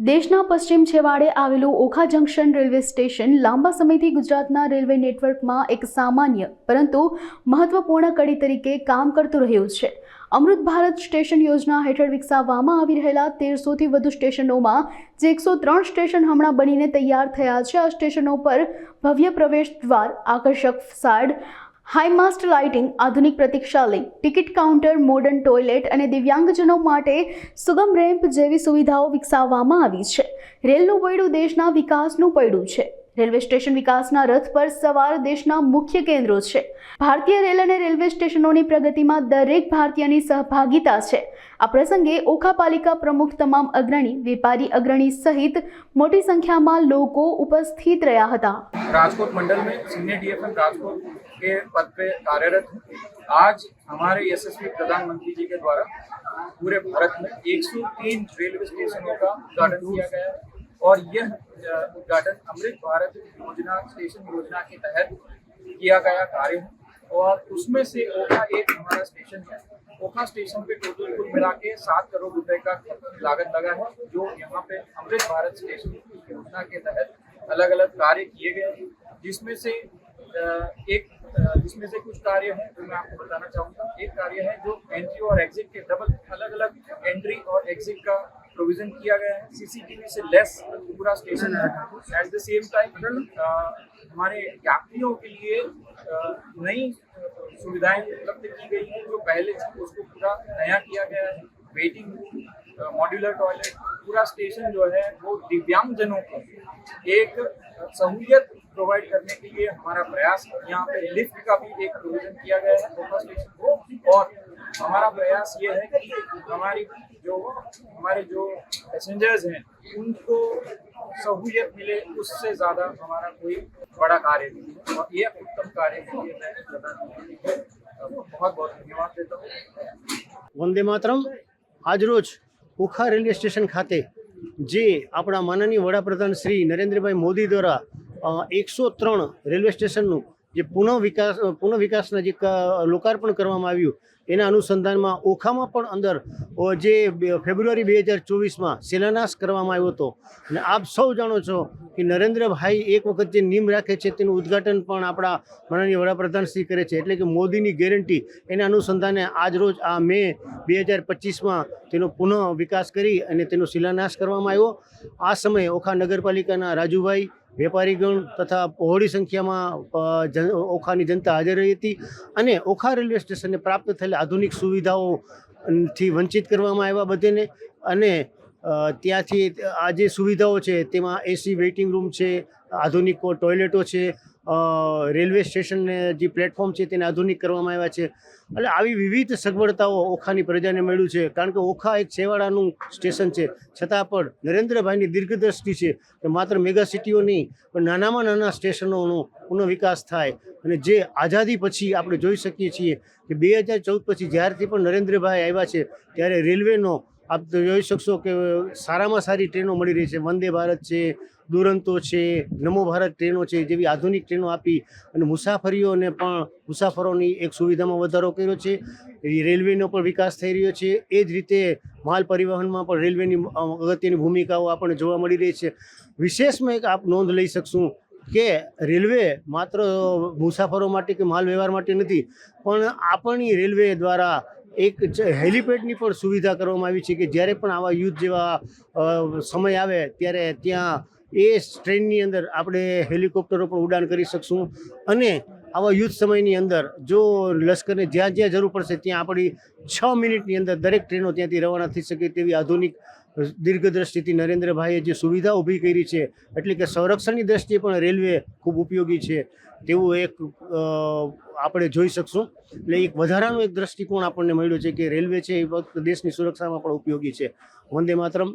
દેશના પશ્ચિમ છેવાડે આવેલું ઓખા જંકશન રેલવે સ્ટેશન લાંબા સમયથી ગુજરાતના રેલવે નેટવર્કમાં એક સામાન્ય પરંતુ મહત્વપૂર્ણ કડી તરીકે કામ કરતું રહ્યું છે. અમૃત ભારત સ્ટેશન યોજના હેઠળ વિકસાવવામાં આવી રહેલા 1300થી વધુ સ્ટેશનોમાં જે 103 સ્ટેશન હમણાં બનીને તૈયાર થયા છે. આ સ્ટેશનો પર ભવ્ય પ્રવેશ દ્વાર, આકર્ષક ફસાડ, હાઈમાસ્ટ લાઇટિંગ, આધુનિક પ્રતીક્ષાલય, ટિકિટ કાઉન્ટર, મોડર્ન ટોયલેટ અને દિવ્યાંગજનો માટે સુગમ રેમ્પ જેવી સુવિધાઓ વિકસાવવામાં આવી છે. રેલનું પૈડું દેશના વિકાસનું પૈડું છે. રેલવે સ્ટેશન વિકાસના રથ પર સવાર દેશના મુખ્ય કેન્દ્રો છે. ભારતીય રેલ અને રેલવે સ્ટેશનોની પ્રગતિમાં દરેક ભારતીયની સહભાગિતા છે. આ પ્રસંગે ઓખા પાલિકા પ્રમુખ, તમામ અગ્રણી, વેપારી અગ્રણી સહિત મોટી संख्याમાં લોકો उपस्थित રહ્યા હતા. राजकोट मंडल में सीनियर डीएफएम राजकोट के पद पे कार्यरत हूँ. आज हमारे यशस्वी प्रधानमंत्री जी के द्वारा पूरे भारत में 103 रेलवे स्टेशनों का उद्घाटन किया गया है और यह उद्घाटन अमृत भारत योजना स्टेशन योजना के तहत किया गया कार्य है और उसमें से ओखा एक हमारा स्टेशन है. ओखा स्टेशन पे टोटल कुल मिला के 7 करोड़ रुपए का लागत लगा है, जो यहाँ पे अमृत भारत स्टेशन योजना के तहत अलग अलग कार्य किए गए हैं, जिसमें से कुछ कार्य हैं जो मैं आपको बताना चाहूँगा. एक कार्य है जो एंट्री और एग्जिट के डबल अलग अलग एंट्री और एग्जिट का प्रोविजन किया गया है. सीसीटीवी से लेस पूरा स्टेशन है. एट द सेम टाइम हमारे यात्रियों के लिए नई सुविधाएं उपलब्ध की गई हैं. जो पहले थी उसको पूरा नया किया गया है. वेटिंग रूम, मॉड्यूलर टॉयलेट, पूरा स्टेशन जो है वो दिव्यांगजनों को एक सहूलियत प्रोवाइड करने के लिए हमारा प्रयास है. यहाँ पे लिफ्ट का भी एक प्रोविजन किया गया है ओखा स्टेशन को और हमारा प्रयास ये है कि हमारे जो पैसेंजर्स हैं उनको सहूलियत मिले, उससे ज़्यादा हमारा कोई बड़ा कार्य नहीं है और ये उत्तम कार्य के लिए मैं प्रधानमंत्री को बहुत बहुत धन्यवाद देता हूँ. वंदे मातरम. आज रोज ओखा रेलवे स्टेशन खाते जे अपना माननीय वडाप्रधान श्री नरेंद्रभाई मोदी द्वारा 103 रेलवे स्टेशनનું જે પુનઃ વિકાસના જે લોકાર્પણ કરવામાં આવ્યું એના અનુસંધાનમાં ઓખામાં પણ અંદર જે ફેબ્રુઆરી 2024માં શિલાન્યાસ કરવામાં આવ્યો હતો. અને આપ સૌ જાણો છો કે નરેન્દ્રભાઈ એક વખત જે નીમ રાખે છે તેનું ઉદ્ઘાટન પણ આપણા માનનીય વડાપ્રધાન શ્રી કરે છે. એટલે કે મોદીની ગેરંટી એના અનુસંધાને આજ રોજ આ મે 2025માં તેનો પુનઃ વિકાસ કરી અને તેનો શિલાન્યાસ કરવામાં આવ્યો. આ સમયે ઓખા નગરપાલિકાના રાજુભાઈ, વેપારીગણ તથા બહોળી સંખ્યામાં ઓખાની જનતા હાજર રહી હતી અને ઓખા રેલવે સ્ટેશનને પ્રાપ્ત થયેલી આધુનિક સુવિધાઓથી વંચિત કરવામાં આવ્યા બધેને. અને ત્યાંથી આ જે સુવિધાઓ છે તેમાં એસી વેઇટિંગ રૂમ છે, આધુનિક ટોયલેટો છે, રેલવે સ્ટેશનને જે પ્લેટફોર્મ છે તેને આધુનિક કરવામાં આવ્યા છે. એટલે આવી વિવિધ સગવડતાઓ ઓખાની પ્રજાને મળ્યું છે. કારણ કે ઓખા એક છેવાડાનું સ્ટેશન છે, છતાં પણ નરેન્દ્રભાઈની દીર્ઘદ્રષ્ટિ છે કે માત્ર મેગા સિટીઓ નહીં પણ નાનામાં નાના સ્ટેશનોનો પુનઃ વિકાસ થાય. અને જે આઝાદી પછી આપણે જોઈ શકીએ છીએ કે 2014 પછી જ્યારથી પણ નરેન્દ્રભાઈ આવ્યા છે ત્યારે રેલવેનો આપ તો જોઈ શકશો કે સારામાં સારી ટ્રેનો મળી રહી છે. વંદે ભારત છે, દુરંતો છે, નમો ભારત ટ્રેનો છે જેવી આધુનિક ટ્રેનો આપી અને મુસાફરોની એક સુવિધામાં વધારો કર્યો છે. રેલવેનો પણ વિકાસ થઈ રહ્યો છે. એ જ રીતે માલ પરિવહનમાં પણ રેલવેની અગત્યની ભૂમિકાઓ આપણને જોવા મળી રહી છે. વિશેષમાં એક આપ નોંધ લઈ શકશું કે રેલવે માત્ર મુસાફરો માટે કે માલ વ્યવહાર માટે નથી, પણ આપણી રેલવે દ્વારા એક હેલિપેડની પણ સુવિધા કરવામાં આવી છે કે જ્યારે પણ આવા યુદ્ધ જેવા સમય આવે ત્યારે ત્યાં એ ટ્રેનની અંદર આપણે હેલિકોપ્ટરો પણ ઉડાન કરી શકશું. અને આવા યુદ્ધ સમયની અંદર જો લશ્કરને જ્યાં જ્યાં જરૂર પડશે ત્યાં આપણી 6 મિનિટની અંદર દરેક ટ્રેનો ત્યાંથી રવાના થઈ શકે તેવી આધુનિક દીર્ઘદ્રષ્ટિથી નરેન્દ્રભાઈએ જે સુવિધા ઊભી કરી છે, એટલે કે સંરક્ષણની દ્રષ્ટિએ પણ રેલવે ખૂબ ઉપયોગી છે તેવું એક આપણે જોઈ શકશું. એટલે એક વધારાનો એક દ્રષ્ટિકોણ આપણને મળ્યો છે કે રેલવે છે એ દેશની સુરક્ષામાં પણ ઉપયોગી છે. વંદે માતરમ.